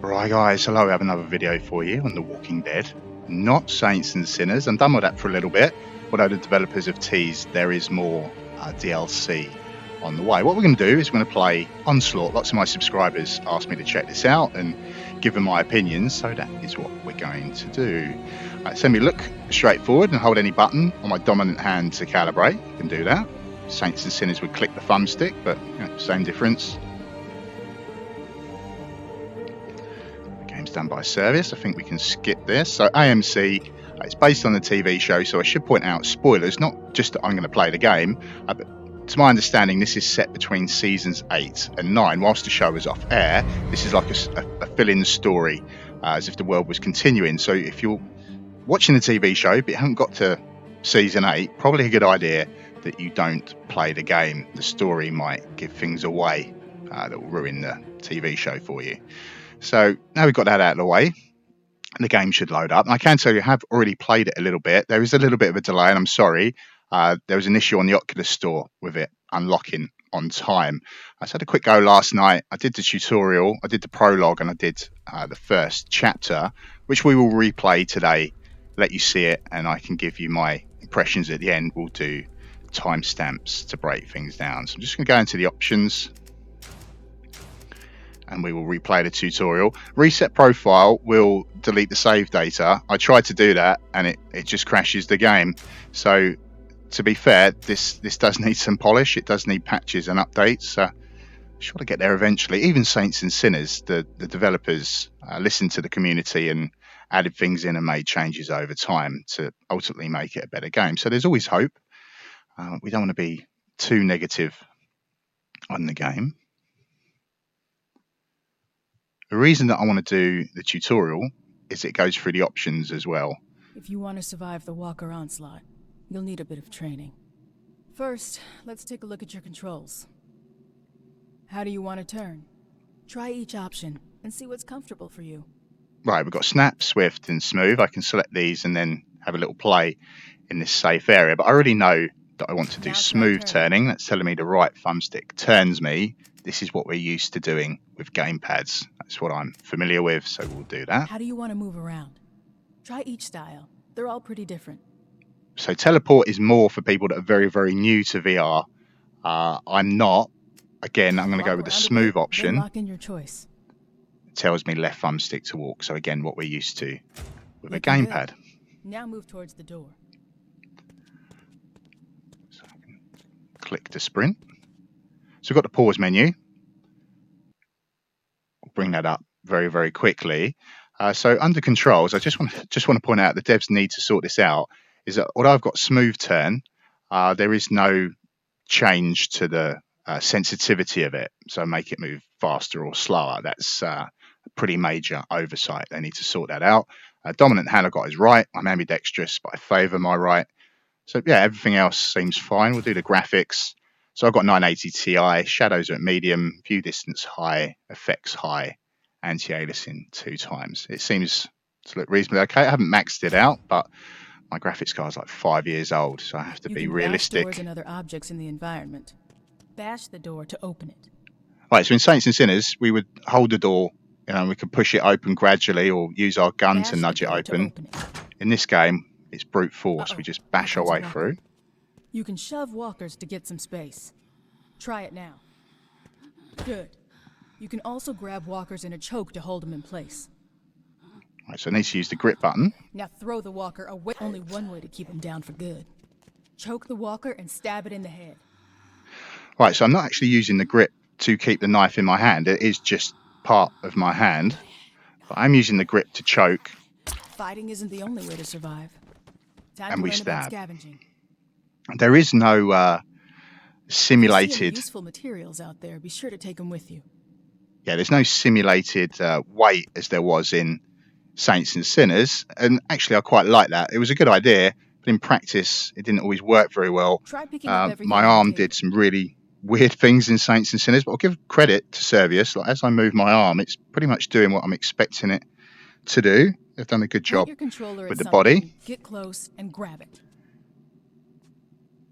Right guys, hello, I have another video for you on The Walking Dead. Not Saints and Sinners. I'm done with that for a little bit, although the developers have teased there is more DLC on the way. What we're going to do is we're going to play Onslaught. Lots of my subscribers asked me to check this out and give them my opinions, so that is what we're going to do. So we look straightforward and hold any button on my dominant hand to calibrate. You can do that. Saints and Sinners would click the thumbstick, but same difference. Game's done by service. I think we can skip this. So AMC, it's based on the TV show, so I should point out spoilers, not just that I'm going to play the game, but to my understanding, this is set between seasons 8 and 9. Whilst the show was off air, this is like a fill-in story, as if the world was continuing. So if you're watching the TV show, but you haven't got to season 8, probably a good idea that you don't play the game. The story might give things away that will ruin the TV show for you. So now we've got that out of the way, the game should load up. And I can tell you, I have already played it a little bit. There is a little bit of a delay, and I'm sorry. There was an issue on the Oculus store with it unlocking on time. I had a quick go last night. I did the tutorial, I did the prologue, and I did the first chapter, which we will replay today, let you see it, and I can give you my impressions at the end. We'll do timestamps to break things down. So I'm just going to go into the options, and we will replay the tutorial. Reset profile will delete the save data. I tried to do that and it just crashes the game. So to be fair, this does need some polish. It does need patches and updates. Sure to get there eventually. Even Saints and Sinners, the developers listened to the community and added things in and made changes over time to ultimately make it a better game. So there's always hope. We don't want to be too negative on the game. The reason that I want to do the tutorial is it goes through the options as well. If you want to survive the Walker Onslaught, you'll need a bit of training. First, let's take a look at your controls. How do you want to turn? Try each option and see what's comfortable for you. Right, we've got Snap, Swift, and Smooth. I can select these and then have a little play in this safe area, but I already know that I want to do smooth turning. That's telling me the right thumbstick turns me. This is what we're used to doing with gamepads. That's what I'm familiar with, so we'll do that. How do you want to move around? Try each style. They're all pretty different. So teleport is more for people that are very, very new to VR. I'm not. Again, I'm going to go with the smooth option. Lock in your choice. It tells me left thumbstick to walk. So again, what we're used to with a gamepad. Now move towards the door. So I can click to sprint. So we've got the pause menu. We'll bring that up very, very quickly. So under controls, I just want to point out the devs need to sort this out. Is that although I've got smooth turn, there is no change to the sensitivity of it. So make it move faster or slower. That's a pretty major oversight. They need to sort that out. Dominant hand I've got is right. I'm ambidextrous, but I favour my right. So yeah, everything else seems fine. We'll do the graphics. So I've got 980 Ti, shadows are at medium, view distance high, effects high, anti-aliasing 2 times. It seems to look reasonably okay. I haven't maxed it out, but my graphics card is like 5 years old, so I have to be realistic. Bash doors and other objects in the environment. Bash the door to open it. Right, so in Saints and Sinners, we would hold the door, we could push it open gradually or use our gun to nudge it open. In this game, it's brute force. We just bash our way through. You can shove walkers to get some space. Try it now. Good. You can also grab walkers in a choke to hold them in place. Right, so I need to use the grip button. Now throw the walker away. Only one way to keep him down for good. Choke the walker and stab it in the head. Right, so I'm not actually using the grip to keep the knife in my hand. It is just part of my hand. But I'm using the grip to choke. Fighting isn't the only way to survive. And we stab. There is no simulated useful materials out there. Be sure to take them with you. Yeah, there's no simulated weight as there was in Saints and Sinners, and actually I quite like that. It was a good idea, but in practice it didn't always work very well. My arm did some really weird things in Saints and Sinners, but I'll give credit to Servius. Like, as I move my arm, it's pretty much doing what I'm expecting it to do. They've done a good job with the body. Get close and grab it.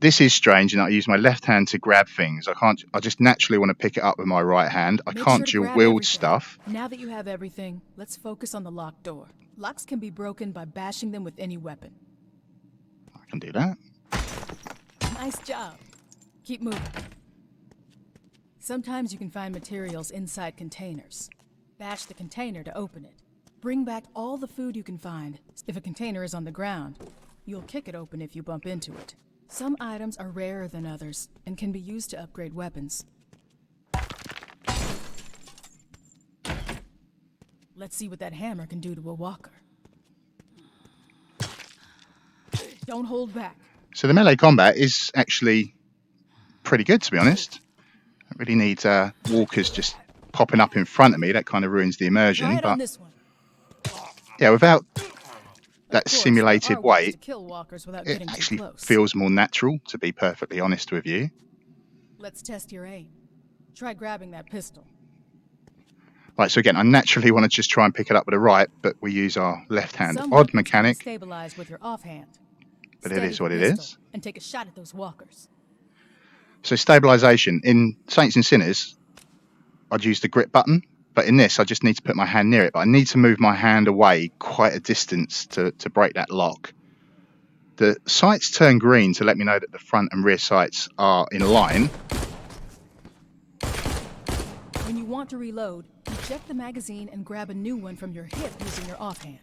this is strange, and I use my left hand to grab things. I just naturally want to pick it up with my right hand. I Make can't sure to dual grab wield everything. stuff. Now that you have everything, let's focus on the locked door. Locks can be broken by bashing them with any weapon. I can do that. Nice job. Keep moving. Sometimes you can find materials inside containers. Bash the container to open it. Bring back all the food you can find. If a container is on the ground, you'll kick it open if you bump into it. Some items are rarer than others and can be used to upgrade weapons. Let's see what that hammer can do to a walker. Don't hold back. So the melee combat is actually pretty good, to be honest. I really need walkers just popping up in front of me. That kind of ruins the immersion. Try it on But this one. yeah, without that Of course, simulated there are ways weight, to kill walkers without it getting too actually close. feels more natural, to be perfectly honest with you. Let's test your aim. Try grabbing that pistol. Right, so again, I naturally want to just try and pick it up with the right, but we use our left hand. Some Odd weapons can be mechanic, stabilized with your offhand. but it Steady is the what it pistol is. And take a shot at those walkers. So stabilization in Saints and Sinners, I'd use the grip button, but in this I just need to put my hand near it, but I need to move my hand away quite a distance to break that lock. The sights turn green to let me know that the front and rear sights are in line. When you want to reload, eject the magazine and grab a new one from your hip using your offhand.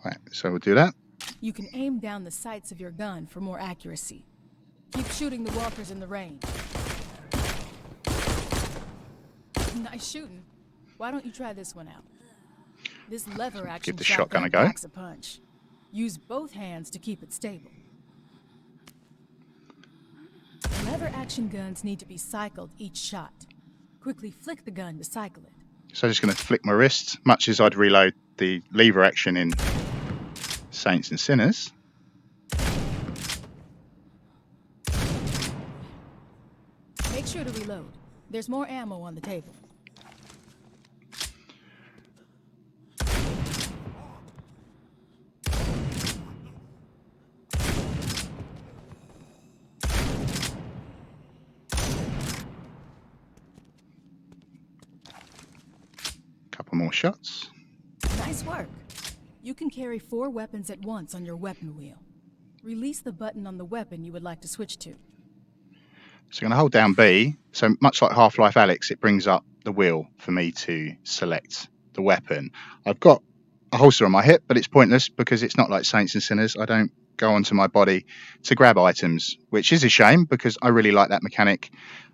Right, so we'll do that. You can aim down the sights of your gun for more accuracy. Keep shooting the walkers in the range. Nice shooting. Why don't you try this one out? This lever action Give the shotgun a go. packs a punch. Use both hands to keep it stable. Lever action guns need to be cycled each shot. Quickly flick the gun to cycle it. So I'm just going to flick my wrist, much as I'd reload the lever action in Saints and Sinners. Make sure to reload. There's more ammo on the table. Couple more shots. Nice work. You can carry 4 weapons at once on your weapon wheel. Release the button on the weapon you would like to switch to. So I'm going to hold down B. So much like Half-Life Alyx, it brings up the wheel for me to select the weapon. I've got a holster on my hip, but it's pointless because it's not like Saints and Sinners. I don't go onto my body to grab items, which is a shame because I really like that mechanic.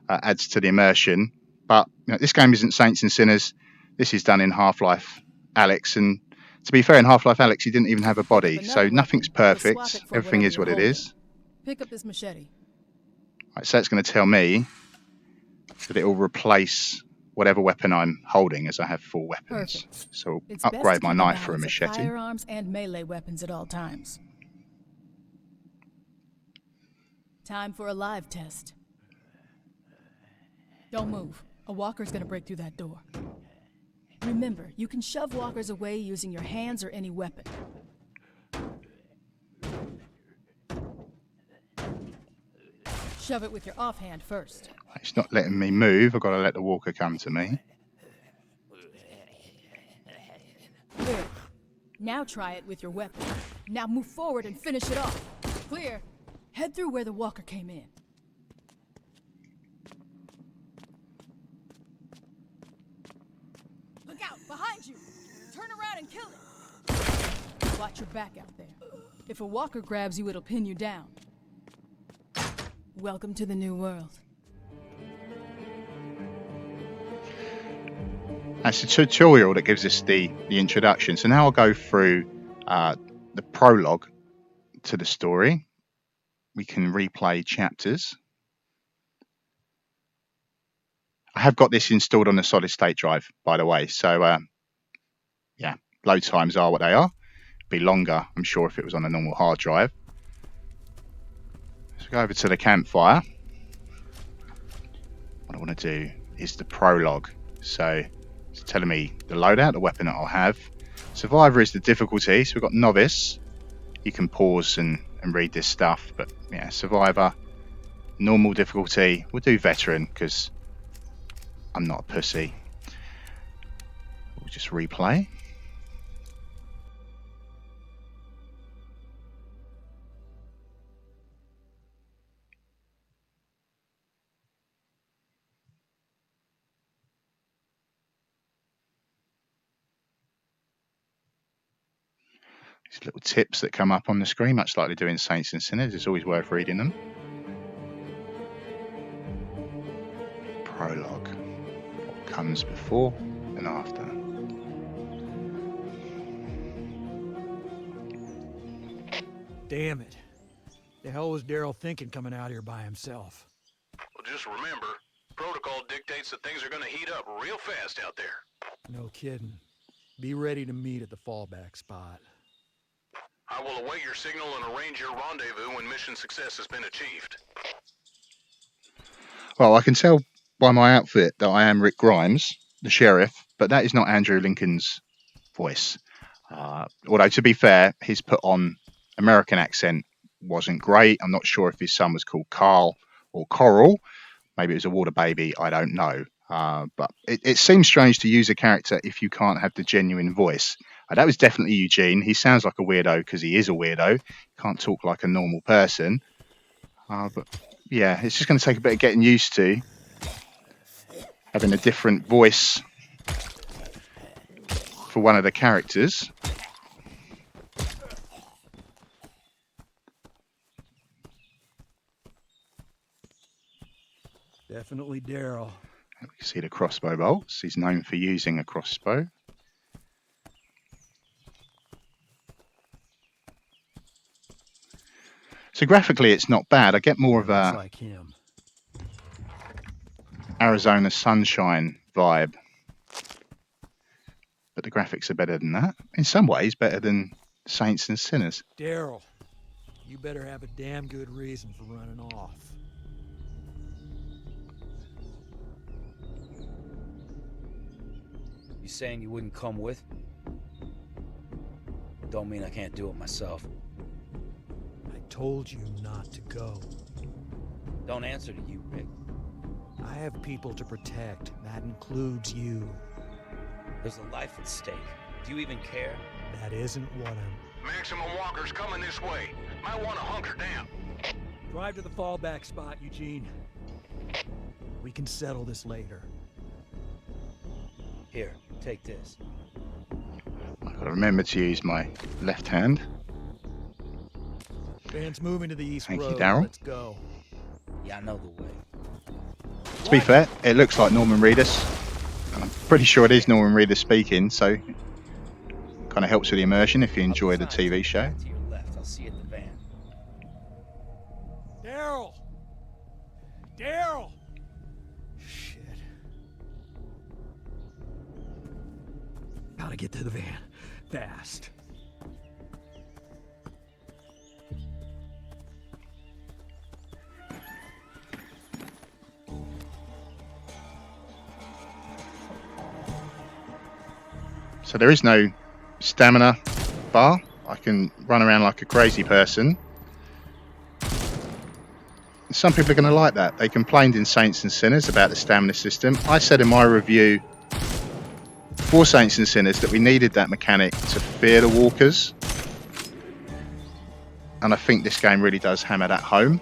Adds to the immersion. But you know, this game isn't Saints and Sinners. This is done in Half-Life Alyx, and to be fair, in Half-Life Alyx, he didn't even have a body, so nothing's perfect. Everything is what it is. Pick up this machete. Right, so it's going to tell me that it will replace whatever weapon I'm holding, as I have 4 weapons. Perfect. So It's upgrade best my to keep knife for a balance of machete. Firearms and melee weapons at all times. Time for a live test. Don't move. A walker's gonna break through that door. Remember, you can shove walkers away using your hands or any weapon. Shove it with your offhand first. It's not letting me move. I've got to let the walker come to me. Good. Now try it with your weapon. Now move forward and finish it off. Clear. Head through where the walker came in. Look out! Behind you! Turn around and kill it! Watch your back out there. If a walker grabs you, it'll pin you down. Welcome to the new world. That's a tutorial that gives us the introduction. So now I'll go through the prologue to the story. We can replay chapters. I have got this installed on a solid state drive, by the way. So yeah, load times are what they are. Be longer, I'm sure, if it was on a normal hard drive. So go over to the campfire. What I want to do is the prologue. So it's telling me the loadout, the weapon that I'll have. Survivor is the difficulty. So we've got novice. You can pause and and read this stuff. But yeah, Survivor, normal difficulty. We'll do Veteran because I'm not a pussy. We'll just replay. These little tips that come up on the screen, much like they do in Saints and Sinners, it's always worth reading them. Prologue. What comes before and after. Damn it. The hell was Daryl thinking coming out here by himself? Well, just remember, protocol dictates that things are gonna heat up real fast out there. No kidding. Be ready to meet at the fallback spot. I will await your signal and arrange your rendezvous when mission success has been achieved. Well, I can tell by my outfit that I am Rick Grimes, the sheriff, but that is not Andrew Lincoln's voice. Although, to be fair, his put on American accent wasn't great. I'm not sure if his son was called Carl or Coral. Maybe it was a water baby. I don't know. But it seems strange to use a character if you can't have the genuine voice. That was definitely Eugene. He sounds like a weirdo because he is a weirdo. Can't talk like a normal person. But yeah, it's just going to take a bit of getting used to having a different voice for one of the characters. Definitely Daryl. You can see the crossbow bolts. He's known for using a crossbow. So graphically, it's not bad. I get more of a like him. Arizona Sunshine vibe. But the graphics are better than that. In some ways, better than Saints and Sinners. Daryl, you better have a damn good reason for running off. You saying you wouldn't come with? Don't mean I can't do it myself. I told you not to go. Don't answer to you, Rick. I have people to protect. That includes you. There's a life at stake. Do you even care? That isn't what I'm... Maximum walkers coming this way. Might want to hunker down. Drive to the fallback spot, Eugene. We can settle this later. Here, take this. I've got to remember to use my left hand. Van's moving to the east Thank you, road. Daryl. Let's go. Yeah, I know the way. To be fair, it looks like Norman Reedus. I'm pretty sure it is Norman Reedus speaking, so kind of helps with the immersion if you enjoy the TV show. Back to your left. I'll see you at the van. Daryl! Daryl! Shit. Gotta get to the van. Fast. So there is no stamina bar. I can run around like a crazy person. Some people are going to like that. They complained in Saints and Sinners about the stamina system. I said in my review for Saints and Sinners that we needed that mechanic to fear the walkers. And I think this game really does hammer that home.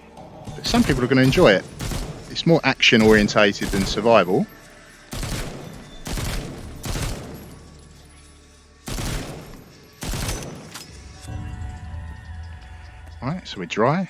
But some people are going to enjoy it. It's more action orientated than survival. Alright, so we're dry.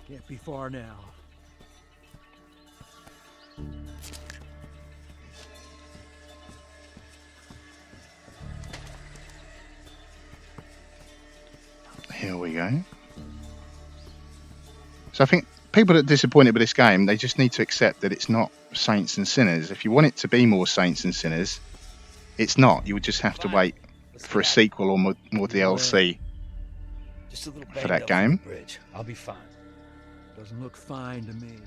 Can't be far now. Here we go. So I think people that are disappointed with this game, they just need to accept that it's not Saints and Sinners. If you want it to be more Saints and Sinners, it's not. You would just have to wait Let's for a get out. sequel or more You DLC Just a little for banged that up from game. the bridge. I'll be fine. Doesn't look fine to me.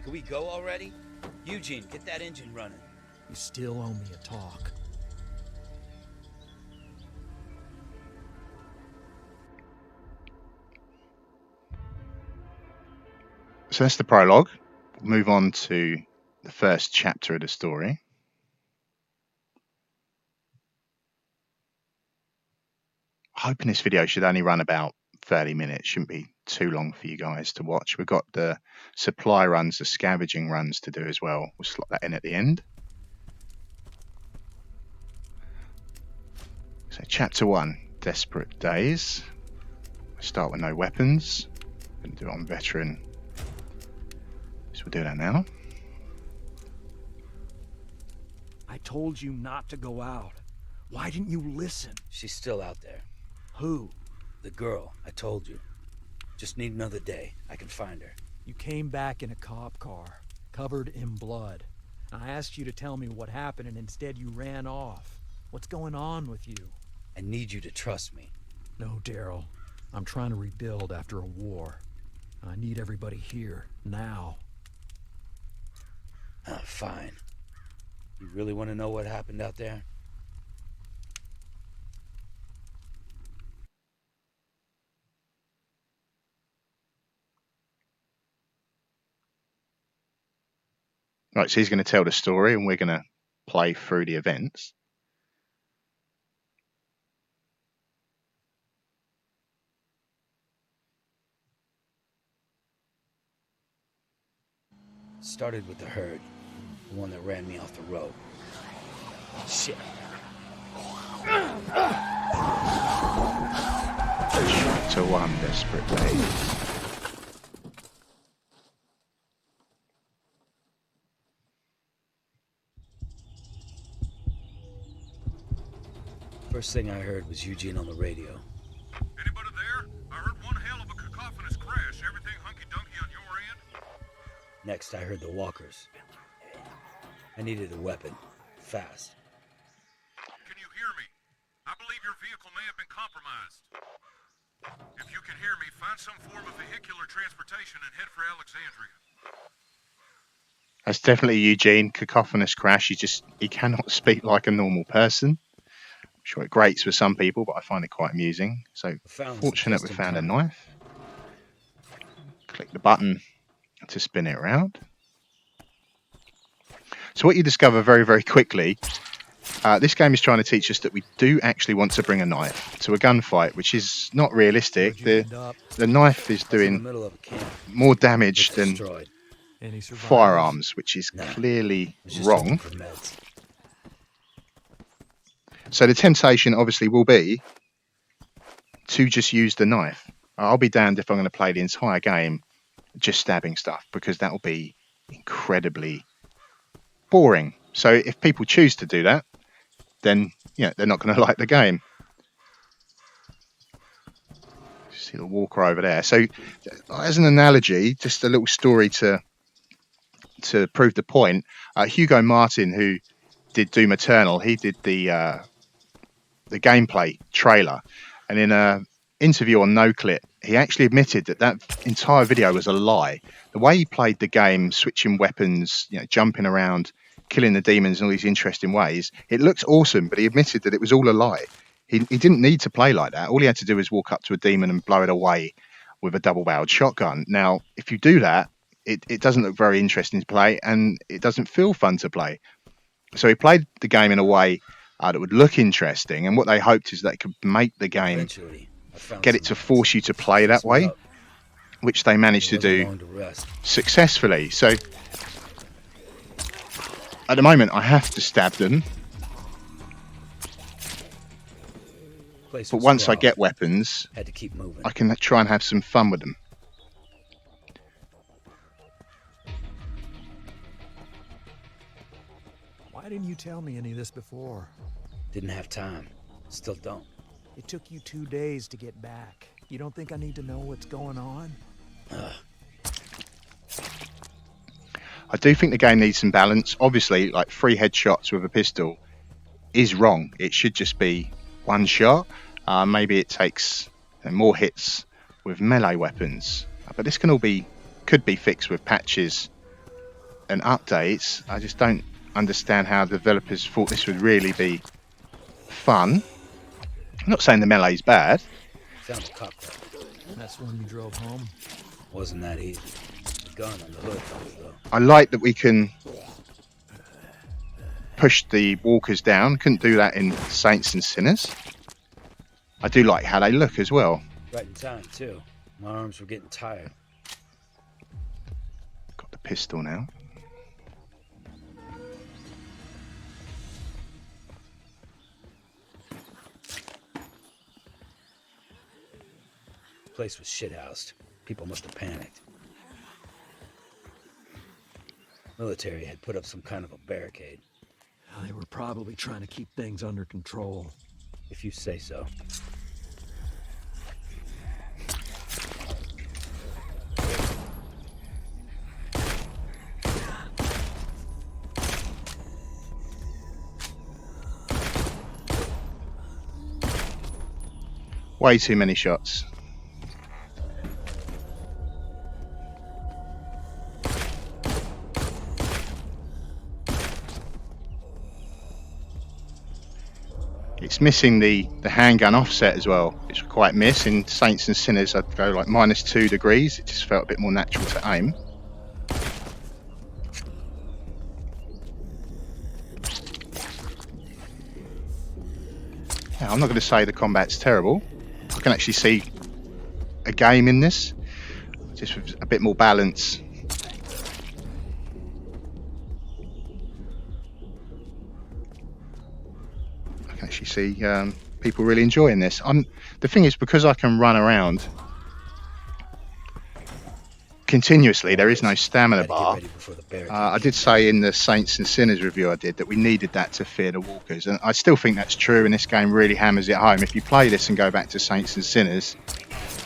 Can we go already? Eugene, get that engine running. You still owe me a talk. So that's the prologue. We'll move on to the first chapter of the story. Hoping this video should only run about 30 minutes. Shouldn't be too long for you guys to watch. We've got the supply runs, the scavenging runs to do as well. We'll slot that in at the end. So chapter 1, Desperate Days. We start with no weapons. Going to do it on veteran. So we'll do that now. I told you not to go out. Why didn't you listen? She's still out there. Who? The girl, I told you. Just need another day. I can find her. You came back in a cop car, covered in blood. I asked you to tell me what happened, and instead you ran off. What's going on with you? I need you to trust me. No, Daryl. I'm trying to rebuild after a war. I need everybody here, now. Fine. You really want to know what happened out there? Right, so he's going to tell the story and we're going to play through the events. Started with the herd. The one that ran me off the road. Shit. Chapter 1, Desperate Days. First thing I heard was Eugene on the radio. Anybody there? I heard one hell of a cacophonous crash. Everything hunky-dunky on your end? Next, I heard the walkers. I needed a weapon. Fast. Can you hear me? I believe your vehicle may have been compromised. If you can hear me, find some form of vehicular transportation and head for Alexandria. That's definitely Eugene. Cacophonous crash. He cannot speak like a normal person. I'm sure it grates for some people, but I find it quite amusing. So fortunate we found a knife. Click the button to spin it around. So what you discover very, very quickly, this game is trying to teach us that we do actually want to bring a knife to a gunfight, which is not realistic. The knife is doing more damage than firearms, which is clearly wrong. So the temptation obviously will be to just use the knife. I'll be damned if I'm going to play the entire game just stabbing stuff, because that will be incredibly boring. So if people choose to do that, then they're not going to like the game. See the walker over there. So as an analogy, just a little story to prove the point. Hugo Martin, who did Doom Eternal, he did the gameplay trailer, and in a interview on NoClip, he actually admitted that entire video was a lie. The way he played the game, switching weapons, jumping around, killing the demons in all these interesting ways, it looked awesome, but he admitted that it was all a lie. He didn't need to play like that. All he had to do was walk up to a demon and blow it away with a double-barreled shotgun. Now, if you do that, it doesn't look very interesting to play, and it doesn't feel fun to play. So he played the game in a way that would look interesting, and what they hoped is that they could make the game, get it to force you to play that way, which they managed to do successfully. So at the moment, I have to stab them, but once I get weapons, I can try and have some fun with them. Why didn't you tell me any of this before? Didn't have time. Still don't. It took you 2 days to get back. You don't think I need to know what's going on? I do think the game needs some balance. Obviously, like 3 headshots with a pistol is wrong. It should just be 1 shot. Maybe it takes more hits with melee weapons. But this could be fixed with patches and updates. I just don't understand how developers thought this would really be fun. I'm not saying the melee's bad. Found a cop car. That's when you drove home. Wasn't that easy. The gun on the hood helps, though. I like that we can push the walkers down. Couldn't do that in Saints and Sinners. I do like how they look as well. Right in time, too. My arms were getting tired. Got the pistol now. The place was shithoused. People must have panicked. Military had put up some kind of a barricade. They were probably trying to keep things under control. If you say so. Way too many shots. It's missing the handgun offset as well. It's quite miss. In Saints and Sinners I'd go like -2 degrees. It just felt a bit more natural to aim. Yeah, I'm not going to say the combat's terrible. I can actually see a game in this, just with a bit more balance. I can actually see people really enjoying this. The thing is, because I can run around continuously, there is no stamina bar. I did say in the Saints and Sinners review I did that we needed that to fear the walkers, and I still think that's true, and this game really hammers it home. If you play this and go back to Saints and Sinners,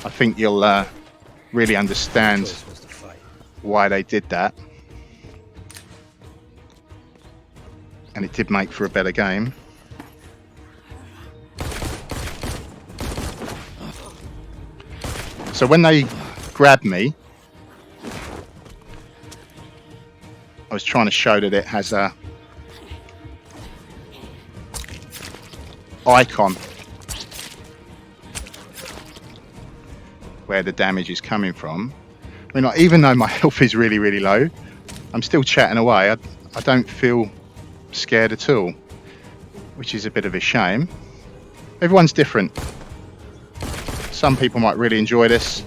I think you'll really understand why they did that, and it did make for a better game. So when they grabbed me, I was trying to show that it has a icon where the damage is coming from. I mean, like, even though my health is really, really low, I'm still chatting away. I don't feel scared at all, which is a bit of a shame. Everyone's different. Some people might really enjoy this.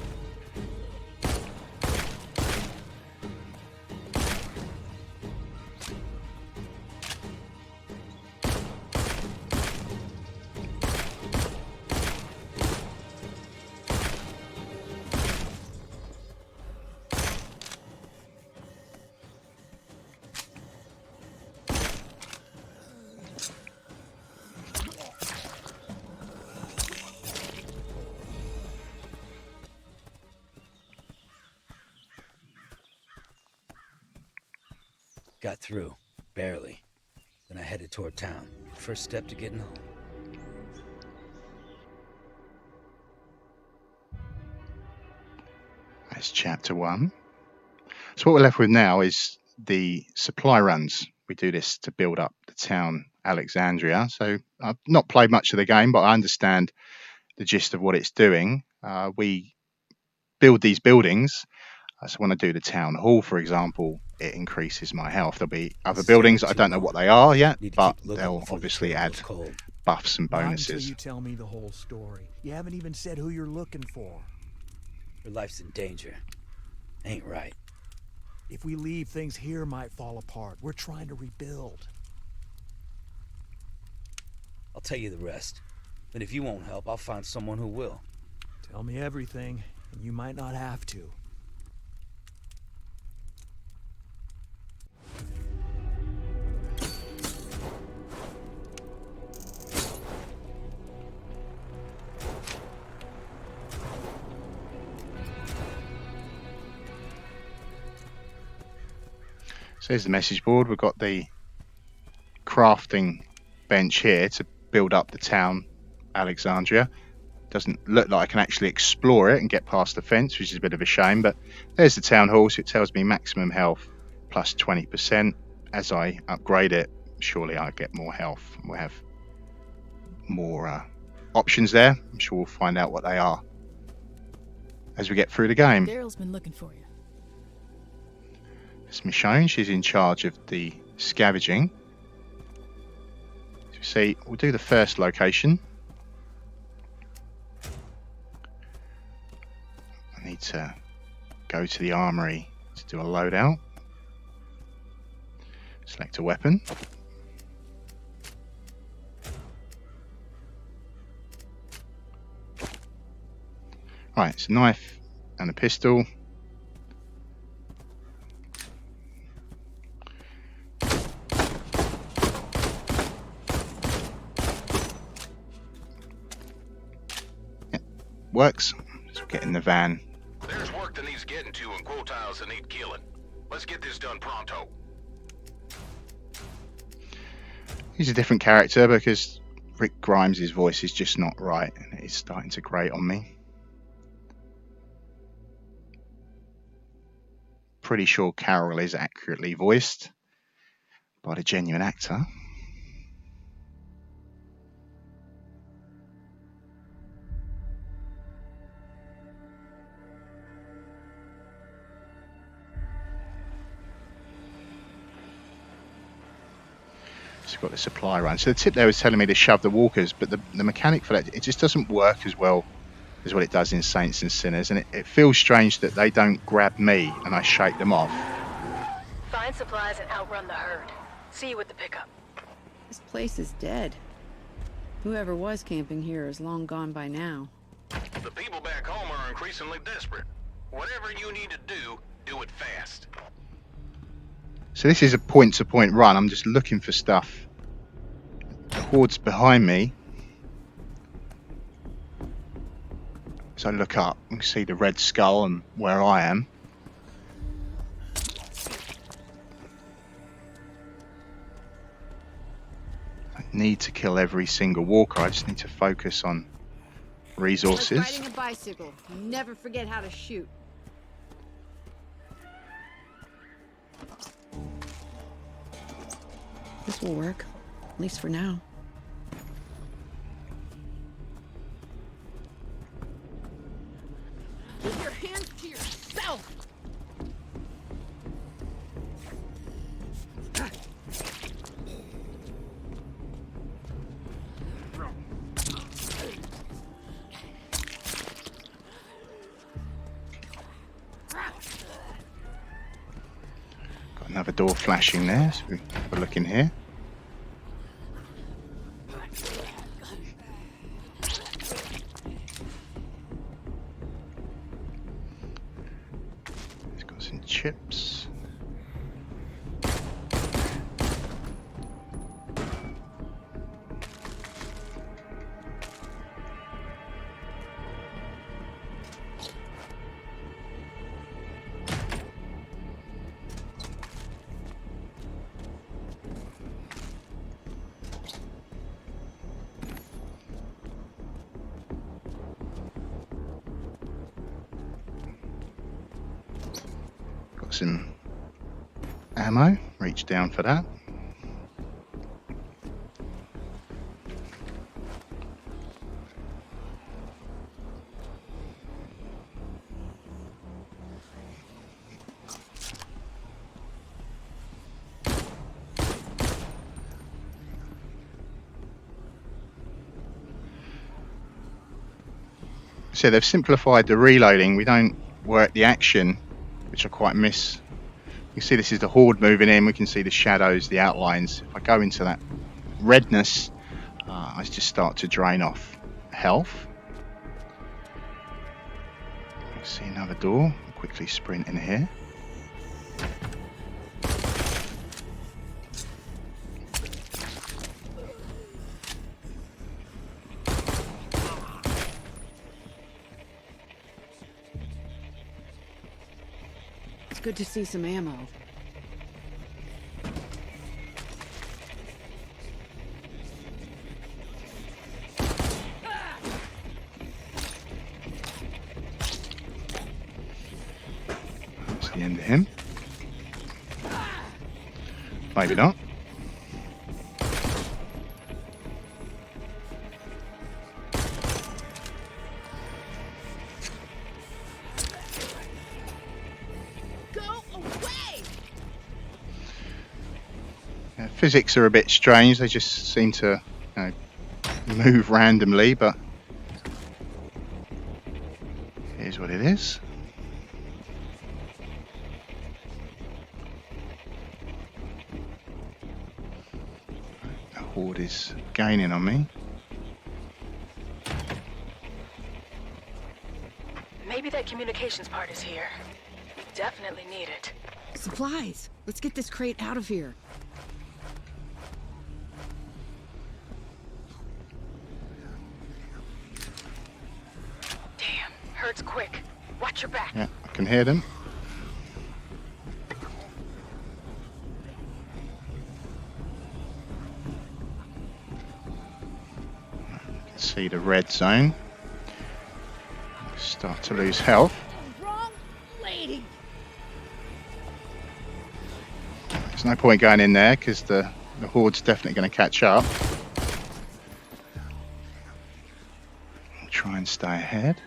Got through, barely. Then I headed toward town. First step to getting home. That's chapter 1. So what we're left with now is the supply runs. We do this to build up the town Alexandria. So I've not played much of the game, but I understand the gist of what it's doing. We build these buildings. So when I do the town hall, for example, it increases my health. There'll be other buildings. I don't know what they are yet, but they'll obviously add buffs and bonuses. Not until you tell me the whole story. You haven't even said who you're looking for. Your life's in danger. Ain't right. If we leave, things here might fall apart. We're trying to rebuild. I'll tell you the rest. And if you won't help, I'll find someone who will. Tell me everything, and you might not have to. there's the message board. We've got the crafting bench here to build up the town, Alexandria. Doesn't look like I can actually explore it and get past the fence, which is a bit of a shame, but there's the town hall, so it tells me maximum health plus 20%. As I upgrade it, surely I'll get more health. We'll have more options there. I'm sure we'll find out what they are as we get through the game. Daryl's been looking for you. It's Michonne. She's in charge of the scavenging. So you see, we'll do the first location. I need to go to the armory to do a loadout. Select a weapon. Right, it's a knife and a pistol. Yeah, works. Let's get in the van. There's work that needs getting to and quotiles that need killing. Let's get this done pronto. He's a different character because Rick Grimes' voice is just not right, and it's starting to grate on me. Pretty sure Carol is accurately voiced by the genuine actor. So we've got the supply run. So the tip there was telling me to shove the walkers, but the mechanic for that, it just doesn't work as well as what it does in Saints and Sinners, and it feels strange that they don't grab me and I shake them off. Find supplies and outrun the herd. See you with the pickup. This place is dead. Whoever was camping here is long gone by now. The people back home are increasingly desperate. Whatever you need to do it fast. So this is a point-to-point run. I'm just looking for stuff. The horde's behind me. As I look up, you can see the red skull and where I am. I need to kill every single walker. I just need to focus on resources. Like riding a bicycle. You never forget how to shoot. This will work, at least for now. Keep your hands to yourself! Got another door flashing there, so we have a look in here. It's got some chips. Some ammo, reach down for that. So they've simplified the reloading. We don't work the action, which I quite miss. You can see this is the horde moving in. We can see the shadows, the outlines. If I go into that redness, I just start to drain off health. I see another door. I'll quickly sprint in here. It's good to see some ammo. the end of him. Maybe not. Go away! Yeah, physics are a bit strange. They just seem to, you know, move randomly, but here's what it is. The horde is gaining on me. Maybe that communications part is here. Definitely need it. Supplies! Let's get this crate out of here. Damn, hurts quick. Watch your back. Yeah, I can hear them. See the red zone. Start to lose health. Wrong lady! There's no point going in there because the horde's definitely going to catch up. I'll try and stay ahead.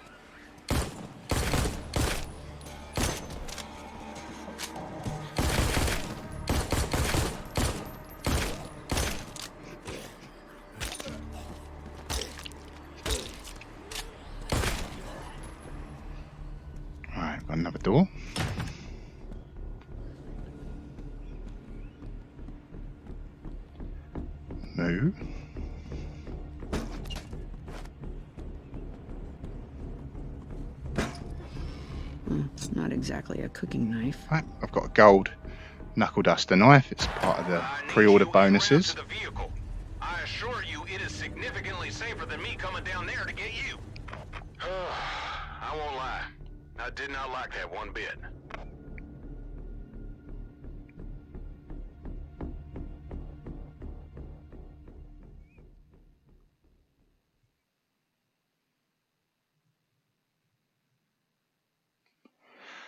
Right, got another door. Move. Not exactly a cooking knife. Right, I've got a gold knuckle duster knife. It's part of the pre-order bonuses. I assure you it is significantly safer than me coming down there to get you. I won't lie. I did not like that one bit.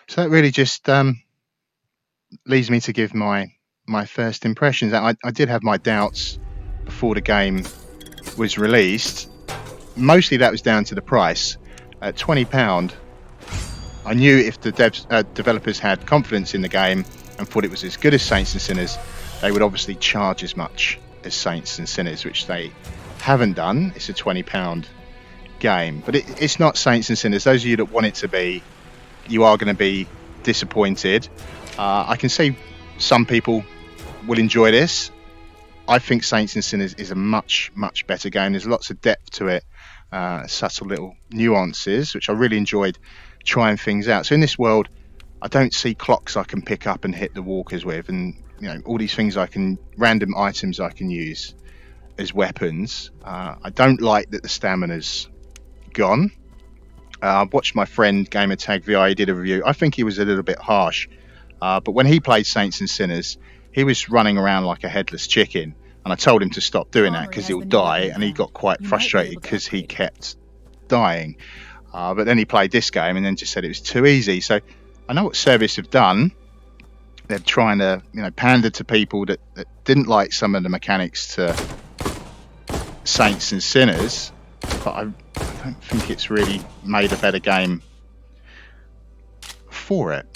So that really just leads me to give my first impressions. I did have my doubts before the game was released. Mostly that was down to the price. At £20, I knew if the developers had confidence in the game and thought it was as good as Saints and Sinners, they would obviously charge as much as Saints and Sinners, which they haven't done. It's a £20 game, but it's not Saints and Sinners. Those of you that want it to be, you are going to be disappointed. I can see some people will enjoy this. I think Saints and Sinners is a much better game. There's lots of depth to it, subtle little nuances, which I really enjoyed trying things out. So in this world, I don't see clocks I can pick up and hit the walkers with, and you know, all these things random items I can use as weapons. I don't like that the stamina's gone. I've watched my friend Gamertag VI, he did a review. I think he was a little bit harsh, but when he played Saints and Sinners, he was running around like a headless chicken, and I told him to stop doing that because he'll die, and he got quite frustrated because he kept dying. But then he played this game and then just said it was too easy. So I know what Service have done. They're trying to, you know, pander to people that didn't like some of the mechanics to Saints and Sinners, but I don't think it's really made a better game for it.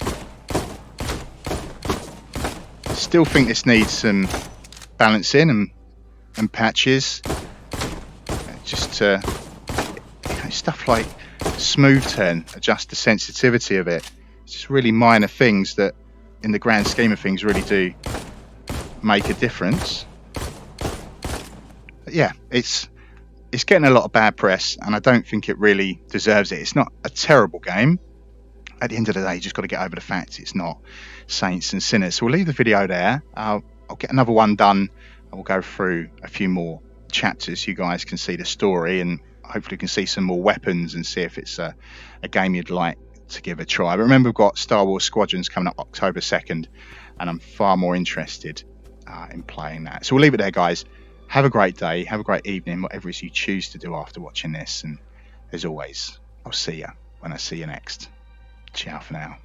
Still think this needs some balancing and patches, just to, you know, stuff like smooth turn, adjust the sensitivity of it. It's just really minor things that in the grand scheme of things really do make a difference. But yeah, it's getting a lot of bad press, and I don't think it really deserves it. It's not a terrible game. At the end of the day, you just got to get over the fact it's not Saints and Sinners. So we'll leave the video there. I'll get another one done, and we'll go through a few more chapters so you guys can see the story, and hopefully you can see some more weapons and see if it's a game you'd like to give a try. But remember, we've got Star Wars Squadrons coming up October 2nd, and I'm far more interested in playing that. So we'll leave it there, guys. Have a great day, have a great evening, whatever it is you choose to do after watching this. And as always, I'll see you when I see you next. Ciao for now.